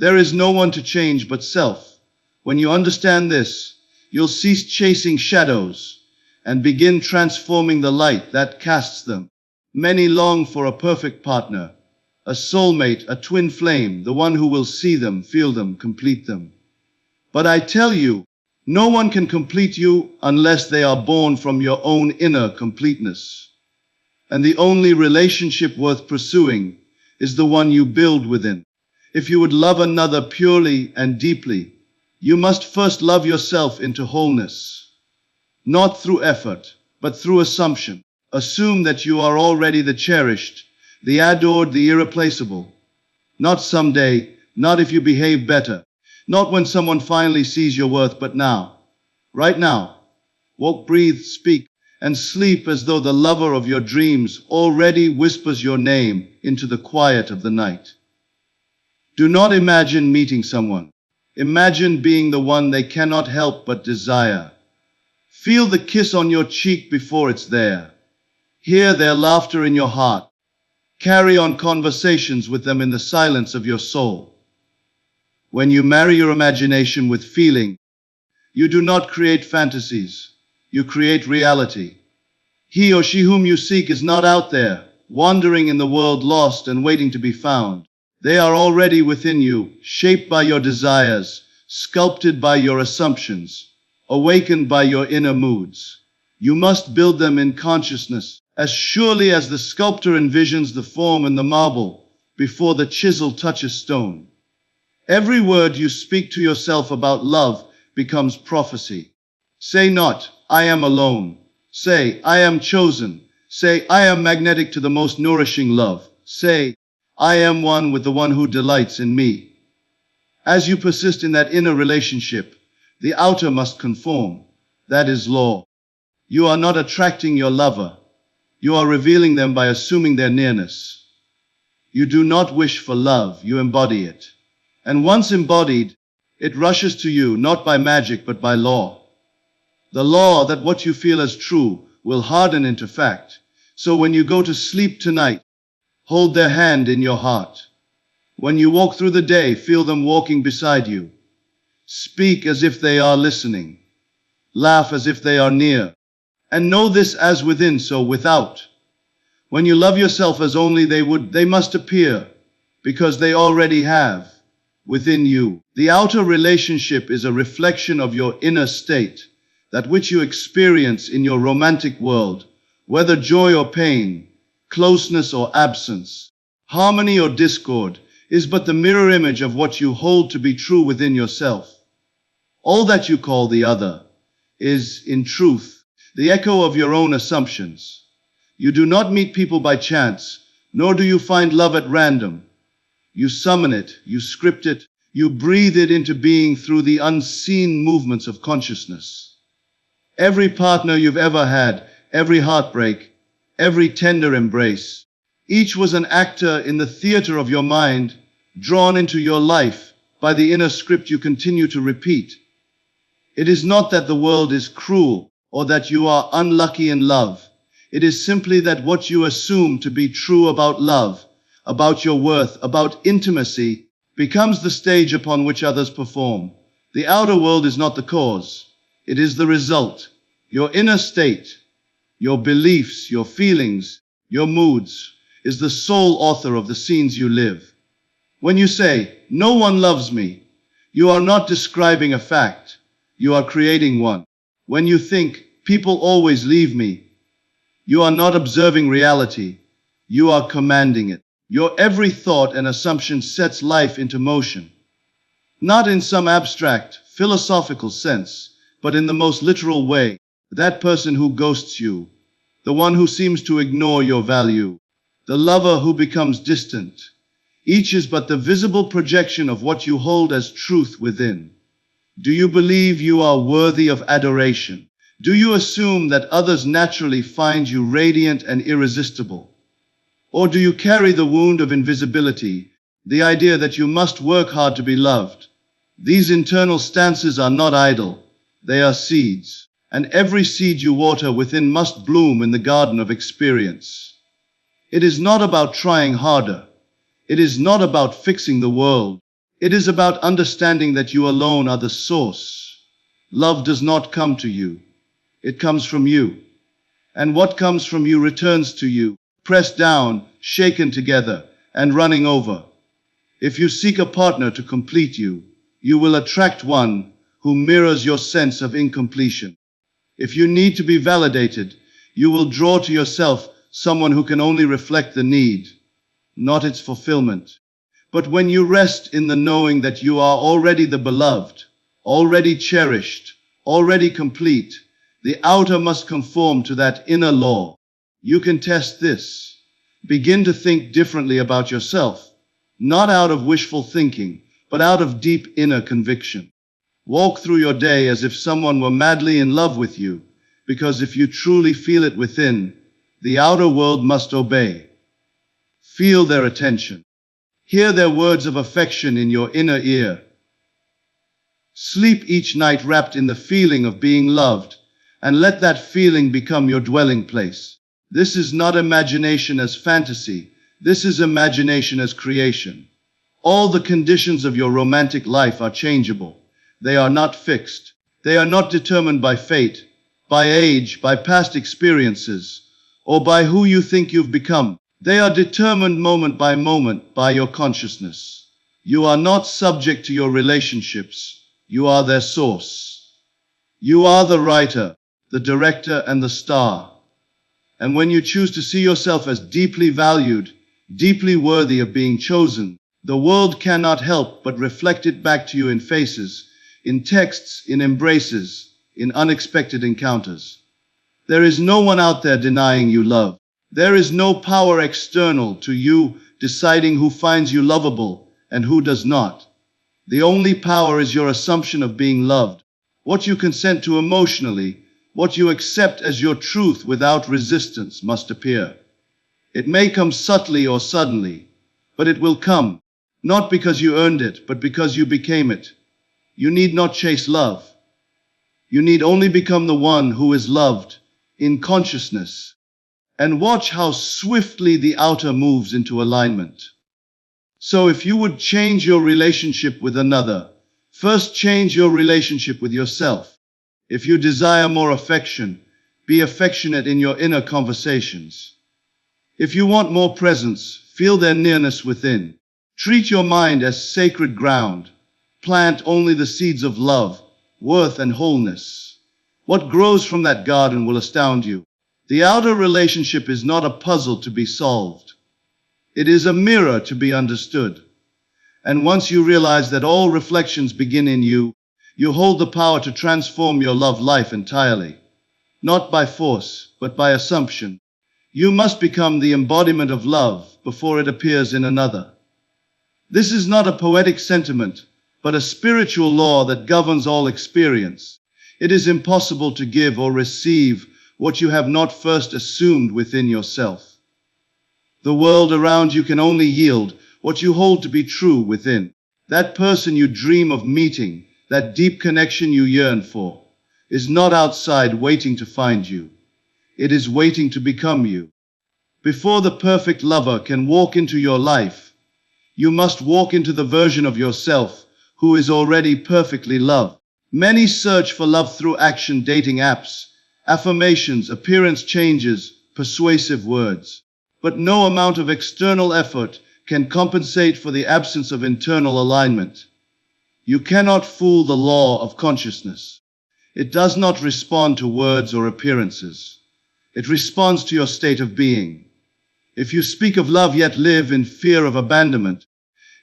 There is no one to change but self. When you understand this, you'll cease chasing shadows and begin transforming the light that casts them. Many long for a perfect partner, a soulmate, a twin flame, the one who will see them, feel them, complete them. But I tell you, no one can complete you unless they are born from your own inner completeness. And the only relationship worth pursuing is the one you build within. If you would love another purely and deeply, you must first love yourself into wholeness. Not through effort, but through assumption. Assume that you are already the cherished, the adored, the irreplaceable. Not someday, not if you behave better, not when someone finally sees your worth, but now. Right now. Walk, breathe, speak, and sleep as though the lover of your dreams already whispers your name into the quiet of the night. Do not imagine meeting someone. Imagine being the one they cannot help but desire. Feel the kiss on your cheek before it's there. Hear their laughter in your heart. Carry on conversations with them in the silence of your soul. When you marry your imagination with feeling, you do not create fantasies. You create reality. He or she whom you seek is not out there, wandering in the world, lost and waiting to be found. They are already within you, shaped by your desires, sculpted by your assumptions, awakened by your inner moods. You must build them in consciousness, as surely as the sculptor envisions the form in the marble before the chisel touches stone. Every word you speak to yourself about love becomes prophecy. Say not, I am alone. Say, I am chosen. Say, I am magnetic to the most nourishing love. Say, I am one with the one who delights in me. As you persist in that inner relationship, the outer must conform. That is law. You are not attracting your lover. You are revealing them by assuming their nearness. You do not wish for love, you embody it. And once embodied, it rushes to you not by magic but by law. The law that what you feel as true will harden into fact. So when you go to sleep tonight, hold their hand in your heart. When you walk through the day, feel them walking beside you. Speak as if they are listening. Laugh as if they are near. And know this as within, so without. When you love yourself as only they must appear, because they already have, within you. The outer relationship is a reflection of your inner state, that which you experience in your romantic world, whether joy or pain, closeness or absence, harmony or discord, is but the mirror image of what you hold to be true within yourself. All that you call the other is, in truth, the echo of your own assumptions. You do not meet people by chance, nor do you find love at random. You summon it, you script it, you breathe it into being through the unseen movements of consciousness. Every partner you've ever had, every heartbreak, every tender embrace, each was an actor in the theater of your mind, drawn into your life by the inner script you continue to repeat. It is not that the world is cruel or that you are unlucky in love. It is simply that what you assume to be true about love, about your worth, about intimacy, becomes the stage upon which others perform. The outer world is not the cause. It is the result. Your inner state, your beliefs, your feelings, your moods, is the sole author of the scenes you live. When you say, no one loves me, you are not describing a fact. You are creating one. When you think, people always leave me, you are not observing reality. You are commanding it. Your every thought and assumption sets life into motion. Not in some abstract, philosophical sense, but in the most literal way. That person who ghosts you, the one who seems to ignore your value, the lover who becomes distant. Each is but the visible projection of what you hold as truth within. Do you believe you are worthy of adoration? Do you assume that others naturally find you radiant and irresistible? Or do you carry the wound of invisibility, the idea that you must work hard to be loved? These internal stances are not idle. They are seeds, and every seed you water within must bloom in the garden of experience. It is not about trying harder. It is not about fixing the world. It is about understanding that you alone are the source. Love does not come to you. It comes from you. And what comes from you returns to you, pressed down, shaken together, and running over. If you seek a partner to complete you, you will attract one who mirrors your sense of incompletion. If you need to be validated, you will draw to yourself someone who can only reflect the need, not its fulfillment. But when you rest in the knowing that you are already the beloved, already cherished, already complete, the outer must conform to that inner law. You can test this. Begin to think differently about yourself, not out of wishful thinking, but out of deep inner conviction. Walk through your day as if someone were madly in love with you, because if you truly feel it within, the outer world must obey. Feel their attention. Hear their words of affection in your inner ear. Sleep each night wrapped in the feeling of being loved, and let that feeling become your dwelling place. This is not imagination as fantasy. This is imagination as creation. All the conditions of your romantic life are changeable. They are not fixed. They are not determined by fate, by age, by past experiences, or by who you think you've become. They are determined moment by moment by your consciousness. You are not subject to your relationships. You are their source. You are the writer, the director, and the star. And when you choose to see yourself as deeply valued, deeply worthy of being chosen, the world cannot help but reflect it back to you in faces, in texts, in embraces, in unexpected encounters. There is no one out there denying you love. There is no power external to you deciding who finds you lovable and who does not. The only power is your assumption of being loved, what you consent to emotionally, what you accept as your truth without resistance must appear. It may come subtly or suddenly, but it will come, not because you earned it, but because you became it. You need not chase love. You need only become the one who is loved in consciousness. And watch how swiftly the outer moves into alignment. So if you would change your relationship with another, first change your relationship with yourself. If you desire more affection, be affectionate in your inner conversations. If you want more presence, feel their nearness within. Treat your mind as sacred ground. Plant only the seeds of love, worth, and wholeness. What grows from that garden will astound you. The outer relationship is not a puzzle to be solved. It is a mirror to be understood. And once you realize that all reflections begin in you, you hold the power to transform your love life entirely. Not by force, but by assumption. You must become the embodiment of love before it appears in another. This is not a poetic sentiment, but a spiritual law that governs all experience. It is impossible to give or receive what you have not first assumed within yourself. The world around you can only yield what you hold to be true within. That person you dream of meeting, that deep connection you yearn for, is not outside waiting to find you. It is waiting to become you. Before the perfect lover can walk into your life, you must walk into the version of yourself who is already perfectly loved. Many search for love through action dating apps, affirmations, appearance changes, persuasive words. But no amount of external effort can compensate for the absence of internal alignment. You cannot fool the law of consciousness. It does not respond to words or appearances. It responds to your state of being. If you speak of love yet live in fear of abandonment,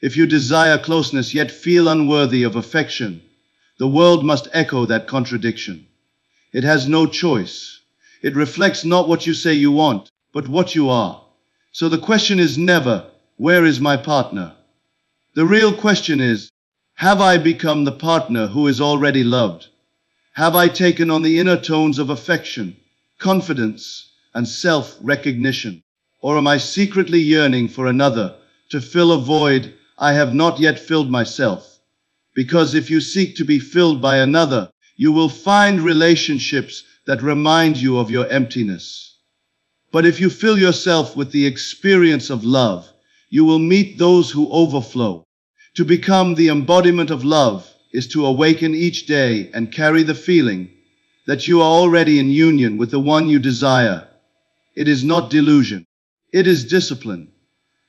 if you desire closeness yet feel unworthy of affection, the world must echo that contradiction. It has no choice. It reflects not what you say you want, but what you are. So the question is never, where is my partner? The real question is, have I become the partner who is already loved? Have I taken on the inner tones of affection, confidence, and self-recognition? Or am I secretly yearning for another to fill a void I have not yet filled myself? Because if you seek to be filled by another, you will find relationships that remind you of your emptiness. But if you fill yourself with the experience of love, you will meet those who overflow. To become the embodiment of love is to awaken each day and carry the feeling that you are already in union with the one you desire. It is not delusion. It is discipline.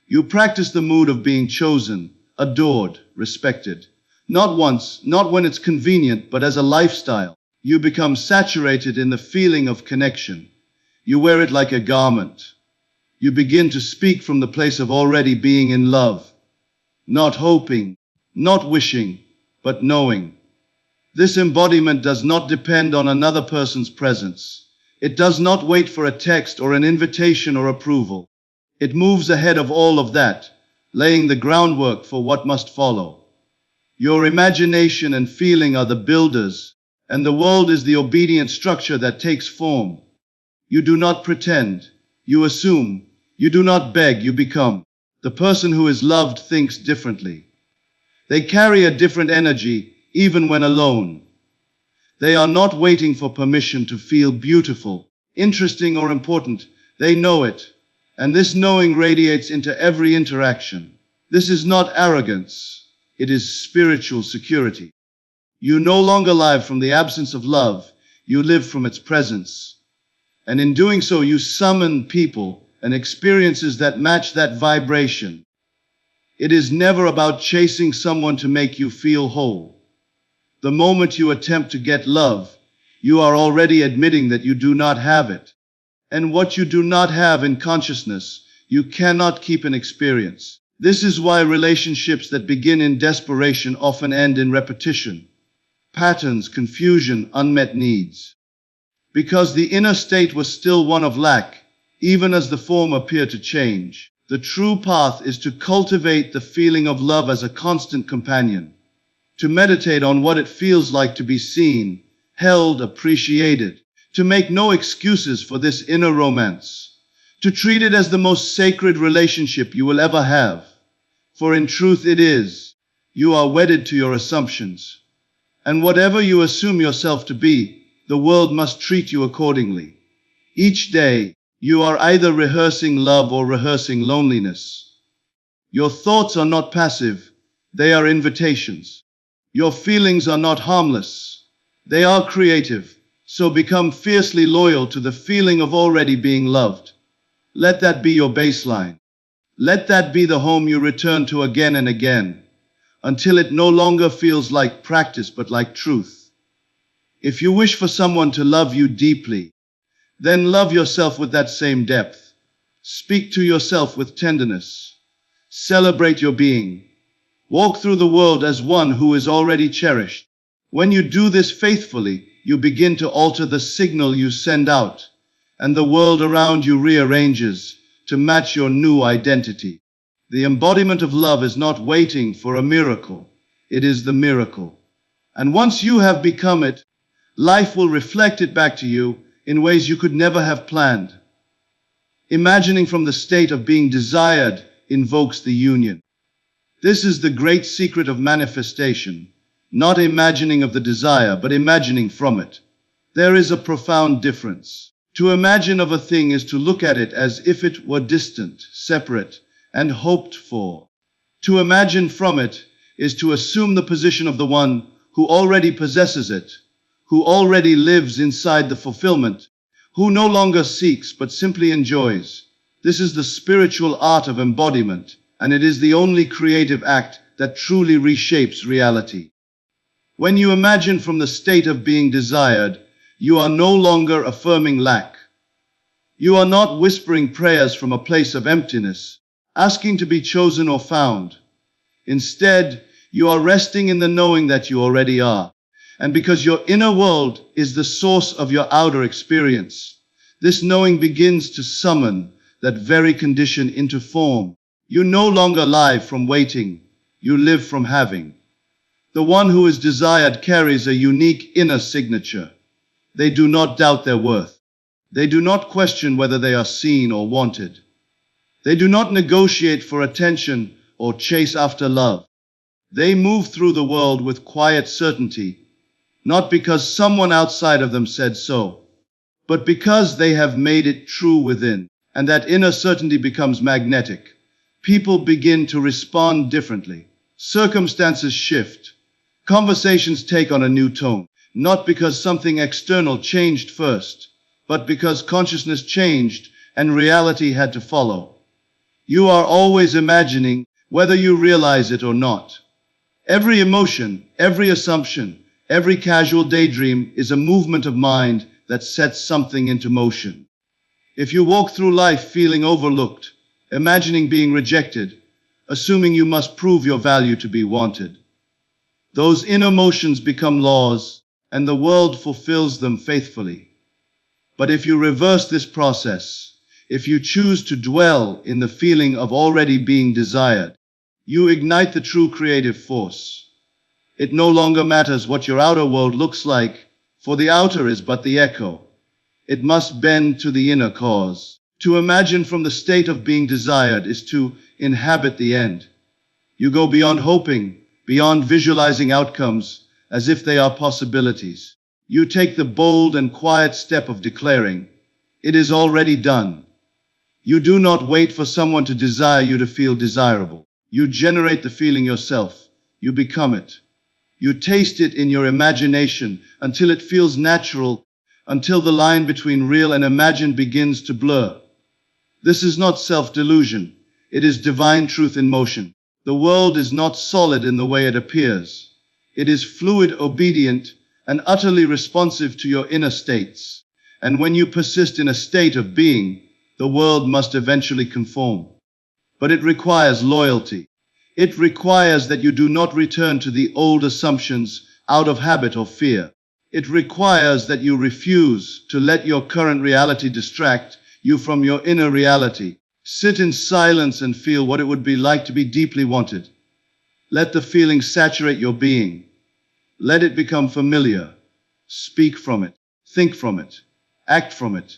You practice the mood of being chosen, adored, respected. Not once, not when it's convenient, but as a lifestyle. You become saturated in the feeling of connection. You wear it like a garment. You begin to speak from the place of already being in love. Not hoping, not wishing, but knowing. This embodiment does not depend on another person's presence. It does not wait for a text or an invitation or approval. It moves ahead of all of that, laying the groundwork for what must follow. Your imagination and feeling are the builders, and the world is the obedient structure that takes form. You do not pretend. You assume. You do not beg. You become. The person who is loved thinks differently. They carry a different energy, even when alone. They are not waiting for permission to feel beautiful, interesting, or important. They know it, and this knowing radiates into every interaction. This is not arrogance. It is spiritual security. You no longer live from the absence of love. You live from its presence. And in doing so, you summon people and experiences that match that vibration. It is never about chasing someone to make you feel whole. The moment you attempt to get love, you are already admitting that you do not have it. And what you do not have in consciousness, you cannot keep in experience. This is why relationships that begin in desperation often end in repetition, patterns, confusion, unmet needs. Because the inner state was still one of lack, even as the form appeared to change. The true path is to cultivate the feeling of love as a constant companion, to meditate on what it feels like to be seen, held, appreciated, to make no excuses for this inner romance, to treat it as the most sacred relationship you will ever have. For in truth it is. You are wedded to your assumptions, and whatever you assume yourself to be, the world must treat you accordingly. Each day, you are either rehearsing love or rehearsing loneliness. Your thoughts are not passive, they are invitations. Your feelings are not harmless, they are creative. So become fiercely loyal to the feeling of already being loved. Let that be your baseline. Let that be the home you return to again and again, until it no longer feels like practice but like truth. If you wish for someone to love you deeply, then love yourself with that same depth. Speak to yourself with tenderness. Celebrate your being. Walk through the world as one who is already cherished. When you do this faithfully, you begin to alter the signal you send out, and the world around you rearranges to match your new identity. The embodiment of love is not waiting for a miracle. It is the miracle. And once you have become it, life will reflect it back to you in ways you could never have planned. Imagining from the state of being desired invokes the union. This is the great secret of manifestation, not imagining of the desire, but imagining from it. There is a profound difference. To imagine of a thing is to look at it as if it were distant, separate, and hoped for. To imagine from it is to assume the position of the one who already possesses it, who already lives inside the fulfillment, who no longer seeks but simply enjoys. This is the spiritual art of embodiment, and it is the only creative act that truly reshapes reality. When you imagine from the state of being desired, you are no longer affirming lack. You are not whispering prayers from a place of emptiness, asking to be chosen or found. Instead, you are resting in the knowing that you already are. And because your inner world is the source of your outer experience, this knowing begins to summon that very condition into form. You no longer live from waiting, you live from having. The one who is desired carries a unique inner signature. They do not doubt their worth. They do not question whether they are seen or wanted. They do not negotiate for attention or chase after love. They move through the world with quiet certainty, not because someone outside of them said so, but because they have made it true within. And that inner certainty becomes magnetic. People begin to respond differently. Circumstances shift. Conversations take on a new tone, not because something external changed first, but because consciousness changed and reality had to follow. You are always imagining, whether you realize it or not. Every emotion, every assumption, every casual daydream is a movement of mind that sets something into motion. If you walk through life feeling overlooked, imagining being rejected, assuming you must prove your value to be wanted, those inner motions become laws, and the world fulfills them faithfully. But if you reverse this process, if you choose to dwell in the feeling of already being desired, you ignite the true creative force. It no longer matters what your outer world looks like, for the outer is but the echo. It must bend to the inner cause. To imagine from the state of being desired is to inhabit the end. You go beyond hoping, beyond visualizing outcomes as if they are possibilities. You take the bold and quiet step of declaring, "It is already done." You do not wait for someone to desire you to feel desirable. You generate the feeling yourself. You become it. You taste it in your imagination until it feels natural, until the line between real and imagined begins to blur. This is not self-delusion. It is divine truth in motion. The world is not solid in the way it appears. It is fluid, obedient, and utterly responsive to your inner states. And when you persist in a state of being, the world must eventually conform. But it requires loyalty. It requires that you do not return to the old assumptions out of habit or fear. It requires that you refuse to let your current reality distract you from your inner reality. Sit in silence and feel what it would be like to be deeply wanted. Let the feeling saturate your being. Let it become familiar. Speak from it. Think from it. Act from it.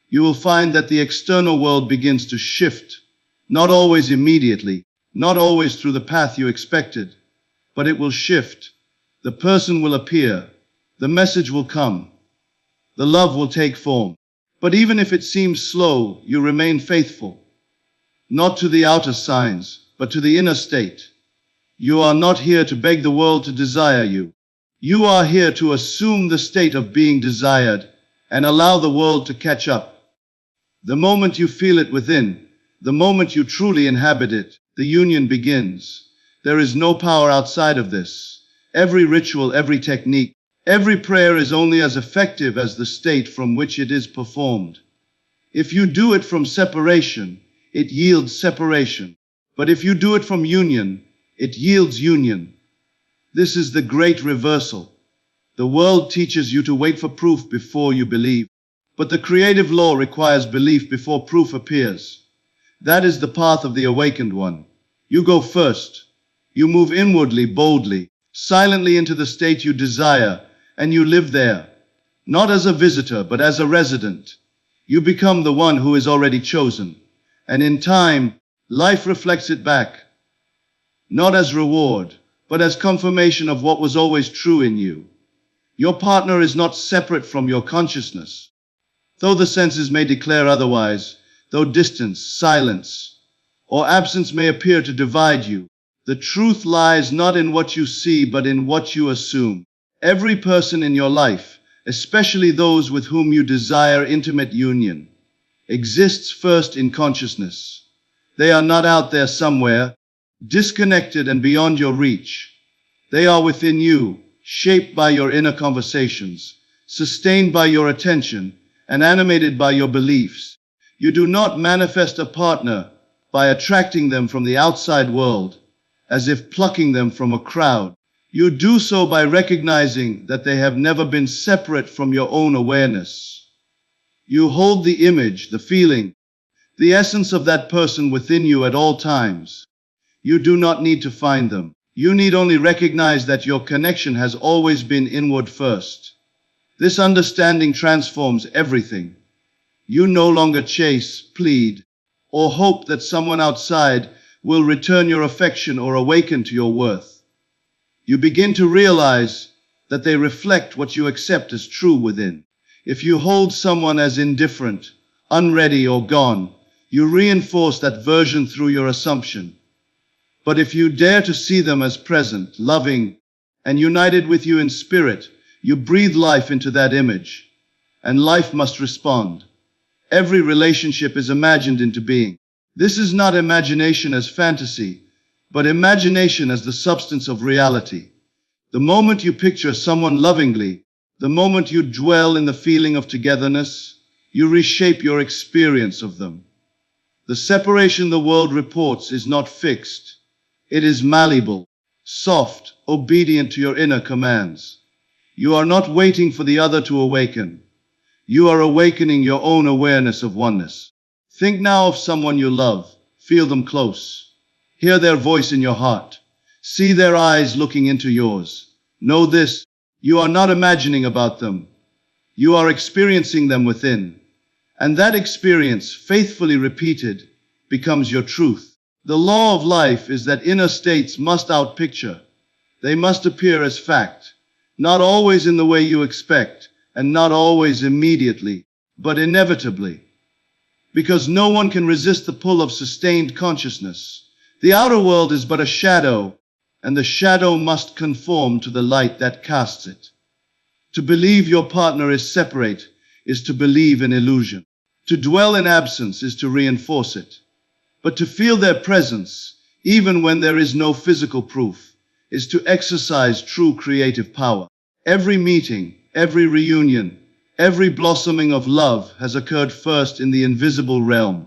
You will find that the external world begins to shift, not always immediately, not always through the path you expected, but it will shift. The person will appear. The message will come. The love will take form. But even if it seems slow, you remain faithful. Not to the outer signs, but to the inner state. You are not here to beg the world to desire you. You are here to assume the state of being desired and allow the world to catch up. The moment you feel it within, the moment you truly inhabit it, the union begins. There is no power outside of this. Every ritual, every technique, every prayer is only as effective as the state from which it is performed. If you do it from separation, it yields separation. But if you do it from union, it yields union. This is the great reversal. The world teaches you to wait for proof before you believe. But the creative law requires belief before proof appears. That is the path of the awakened one. You go first. You move inwardly, boldly, silently into the state you desire, and you live there, not as a visitor, but as a resident. You become the one who is already chosen. And in time, life reflects it back, not as reward, but as confirmation of what was always true in you. Your partner is not separate from your consciousness. Though the senses may declare otherwise, though distance, silence, or absence may appear to divide you, the truth lies not in what you see, but in what you assume. Every person in your life, especially those with whom you desire intimate union, exists first in consciousness. They are not out there somewhere, disconnected and beyond your reach. They are within you, shaped by your inner conversations, sustained by your attention, and animated by your beliefs. You do not manifest a partner by attracting them from the outside world, as if plucking them from a crowd. You do so by recognizing that they have never been separate from your own awareness. You hold the image, the feeling, the essence of that person within you at all times. You do not need to find them. You need only recognize that your connection has always been inward first. This understanding transforms everything. You no longer chase, plead, or hope that someone outside will return your affection or awaken to your worth. You begin to realize that they reflect what you accept as true within. If you hold someone as indifferent, unready, or gone, you reinforce that version through your assumption. But if you dare to see them as present, loving, and united with you in spirit, you breathe life into that image, and life must respond. Every relationship is imagined into being. This is not imagination as fantasy, but imagination as the substance of reality. The moment you picture someone lovingly, the moment you dwell in the feeling of togetherness, you reshape your experience of them. The separation the world reports is not fixed. It is malleable, soft, obedient to your inner commands. You are not waiting for the other to awaken. You are awakening your own awareness of oneness. Think now of someone you love. Feel them close. Hear their voice in your heart. See their eyes looking into yours. Know this, you are not imagining about them. You are experiencing them within. And that experience, faithfully repeated, becomes your truth. The law of life is that inner states must outpicture. They must appear as fact, not always in the way you expect, and not always immediately, but inevitably. Because no one can resist the pull of sustained consciousness. The outer world is but a shadow, and the shadow must conform to the light that casts it. To believe your partner is separate is to believe in illusion. To dwell in absence is to reinforce it. But to feel their presence, even when there is no physical proof, is to exercise true creative power. Every meeting, every reunion, every blossoming of love has occurred first in the invisible realm.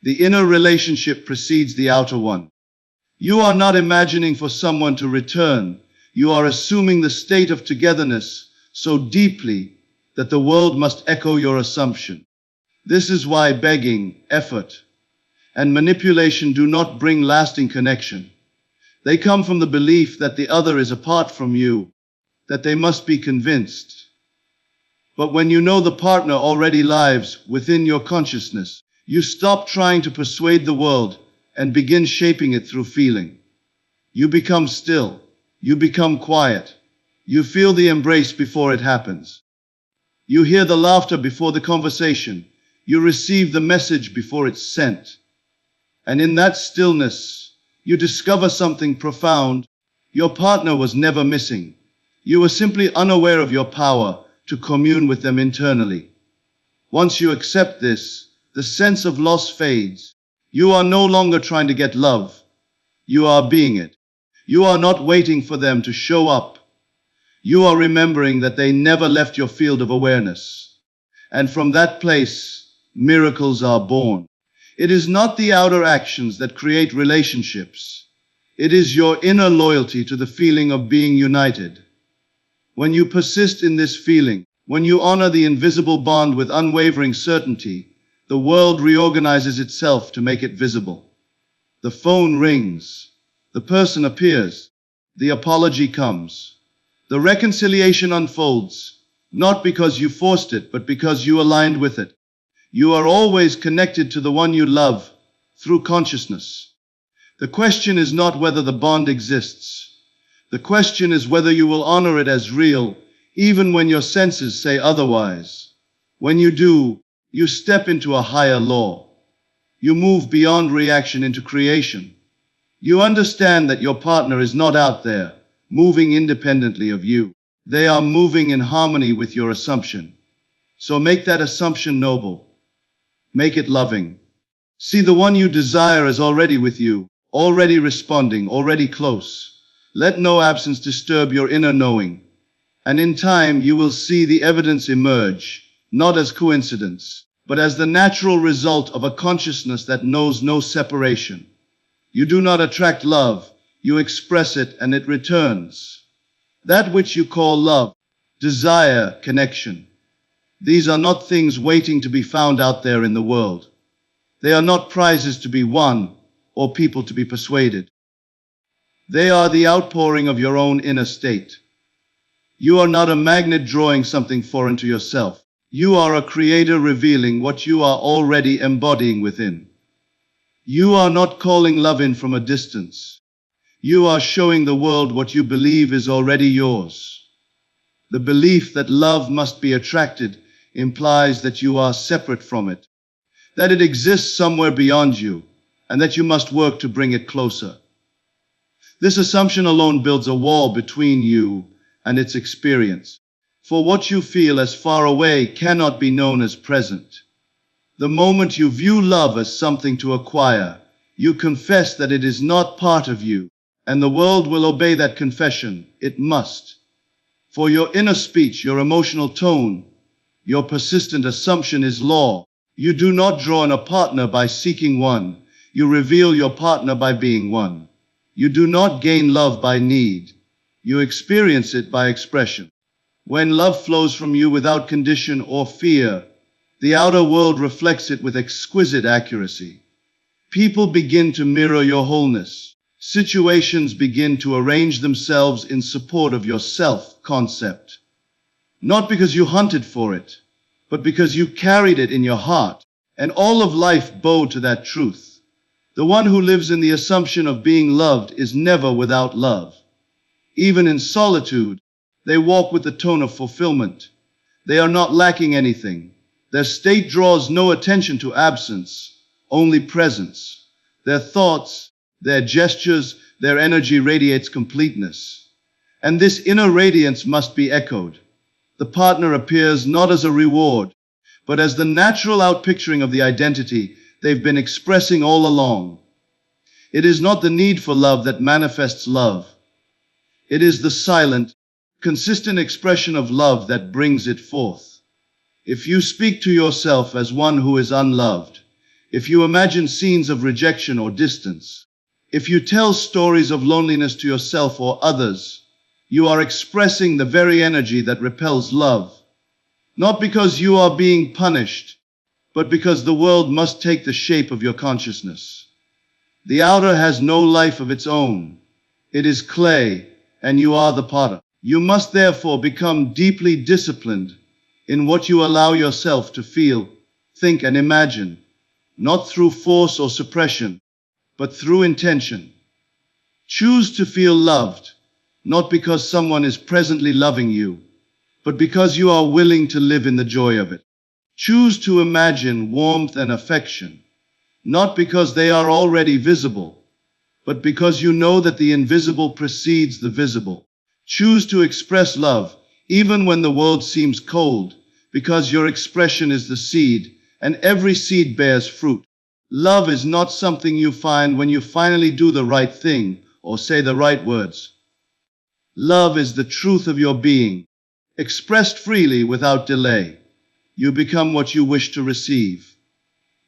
The inner relationship precedes the outer one. You are not imagining for someone to return. You are assuming the state of togetherness so deeply that the world must echo your assumption. This is why begging, effort, and manipulation do not bring lasting connection. They come from the belief that the other is apart from you, that they must be convinced. But when you know the partner already lives within your consciousness, you stop trying to persuade the world and begin shaping it through feeling. You become still. You become quiet. You feel the embrace before it happens. You hear the laughter before the conversation. You receive the message before it's sent. And in that stillness, you discover something profound. Your partner was never missing. You were simply unaware of your power to commune with them internally. Once you accept this, the sense of loss fades. You are no longer trying to get love. You are being it. You are not waiting for them to show up. You are remembering that they never left your field of awareness. And from that place, miracles are born. It is not the outer actions that create relationships. It is your inner loyalty to the feeling of being united. When you persist in this feeling, when you honor the invisible bond with unwavering certainty, the world reorganizes itself to make it visible. The phone rings. The person appears. The apology comes. The reconciliation unfolds, not because you forced it, but because you aligned with it. You are always connected to the one you love through consciousness. The question is not whether the bond exists. The question is whether you will honor it as real, even when your senses say otherwise. When you do, you step into a higher law. You move beyond reaction into creation. You understand that your partner is not out there, moving independently of you. They are moving in harmony with your assumption. So make that assumption noble. Make it loving. See the one you desire is already with you, already responding, already close. Let no absence disturb your inner knowing. And in time you will see the evidence emerge, not as coincidence, but as the natural result of a consciousness that knows no separation. You do not attract love, you express it and it returns. That which you call love, desire, connection. These are not things waiting to be found out there in the world. They are not prizes to be won or people to be persuaded. They are the outpouring of your own inner state. You are not a magnet drawing something foreign to yourself. You are a creator revealing what you are already embodying within. You are not calling love in from a distance. You are showing the world what you believe is already yours. The belief that love must be attracted implies that you are separate from it, that it exists somewhere beyond you, and that you must work to bring it closer. This assumption alone builds a wall between you and its experience. For what you feel as far away cannot be known as present. The moment you view love as something to acquire, you confess that it is not part of you, and the world will obey that confession. It must. For your inner speech, your emotional tone, your persistent assumption is law. You do not draw on a partner by seeking one. You reveal your partner by being one. You do not gain love by need. You experience it by expression. When love flows from you without condition or fear, the outer world reflects it with exquisite accuracy. People begin to mirror your wholeness. Situations begin to arrange themselves in support of your self-concept. Not because you hunted for it, but because you carried it in your heart, and all of life bowed to that truth. The one who lives in the assumption of being loved is never without love. Even in solitude, they walk with the tone of fulfillment. They are not lacking anything. Their state draws no attention to absence, only presence. Their thoughts, their gestures, their energy radiates completeness. And this inner radiance must be echoed. The partner appears not as a reward, but as the natural outpicturing of the identity they've been expressing all along. It is not the need for love that manifests love. It is the silent, consistent expression of love that brings it forth. If you speak to yourself as one who is unloved, if you imagine scenes of rejection or distance, if you tell stories of loneliness to yourself or others, you are expressing the very energy that repels love. Not because you are being punished, but because the world must take the shape of your consciousness. The outer has no life of its own. It is clay, and you are the potter. You must therefore become deeply disciplined in what you allow yourself to feel, think, and imagine, not through force or suppression, but through intention. Choose to feel loved, not because someone is presently loving you, but because you are willing to live in the joy of it. Choose to imagine warmth and affection, not because they are already visible, but because you know that the invisible precedes the visible. Choose to express love, even when the world seems cold, because your expression is the seed, and every seed bears fruit. Love is not something you find when you finally do the right thing or say the right words. Love is the truth of your being, expressed freely without delay. You become what you wish to receive.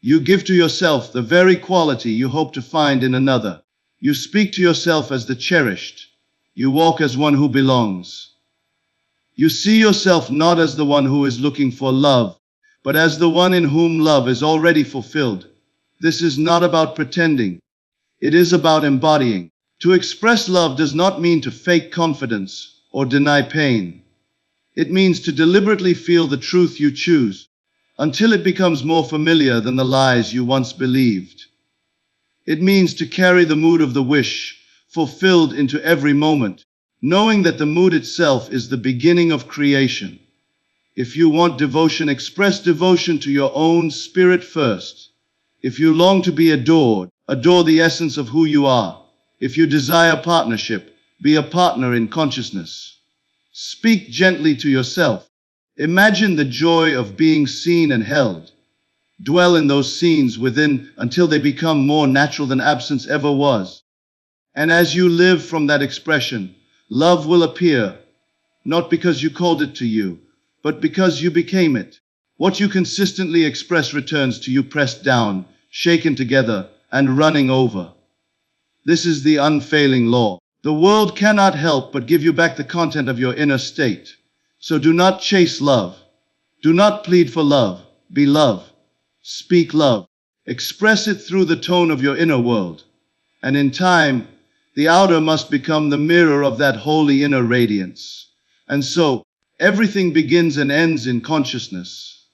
You give to yourself the very quality you hope to find in another. You speak to yourself as the cherished. You walk as one who belongs. You see yourself not as the one who is looking for love, but as the one in whom love is already fulfilled. This is not about pretending. It is about embodying. To express love does not mean to fake confidence or deny pain. It means to deliberately feel the truth you choose, until it becomes more familiar than the lies you once believed. It means to carry the mood of the wish fulfilled into every moment, knowing that the mood itself is the beginning of creation. If you want devotion, express devotion to your own spirit first. If you long to be adored, adore the essence of who you are. If you desire partnership, be a partner in consciousness. Speak gently to yourself. Imagine the joy of being seen and held. Dwell in those scenes within until they become more natural than absence ever was. And as you live from that expression, love will appear, not because you called it to you, but because you became it. What you consistently express returns to you pressed down, shaken together, and running over. This is the unfailing law. The world cannot help but give you back the content of your inner state. So do not chase love. Do not plead for love. Be love. Speak love. Express it through the tone of your inner world. And in time, the outer must become the mirror of that holy inner radiance. And so, everything begins and ends in consciousness.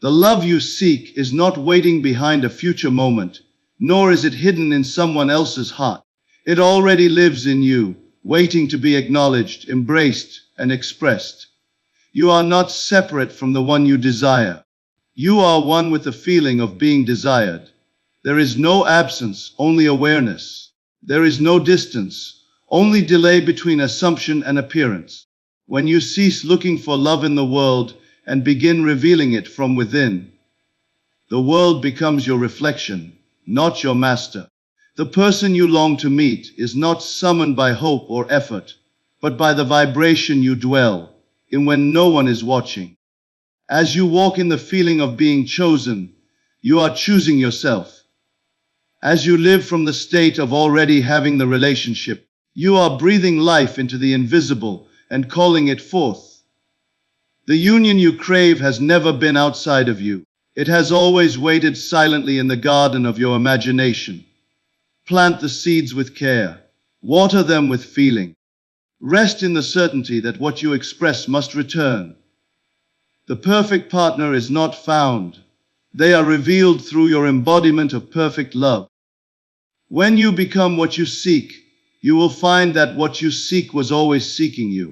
The love you seek is not waiting behind a future moment, nor is it hidden in someone else's heart. It already lives in you, waiting to be acknowledged, embraced, and expressed. You are not separate from the one you desire. You are one with the feeling of being desired. There is no absence, only awareness. There is no distance, only delay between assumption and appearance. When you cease looking for love in the world and begin revealing it from within, the world becomes your reflection, not your master. The person you long to meet is not summoned by hope or effort, but by the vibration you dwell in when no one is watching. As you walk in the feeling of being chosen, you are choosing yourself. As you live from the state of already having the relationship, you are breathing life into the invisible and calling it forth. The union you crave has never been outside of you. It has always waited silently in the garden of your imagination. Plant the seeds with care. Water them with feeling. Rest in the certainty that what you express must return. The perfect partner is not found. They are revealed through your embodiment of perfect love. When you become what you seek, you will find that what you seek was always seeking you.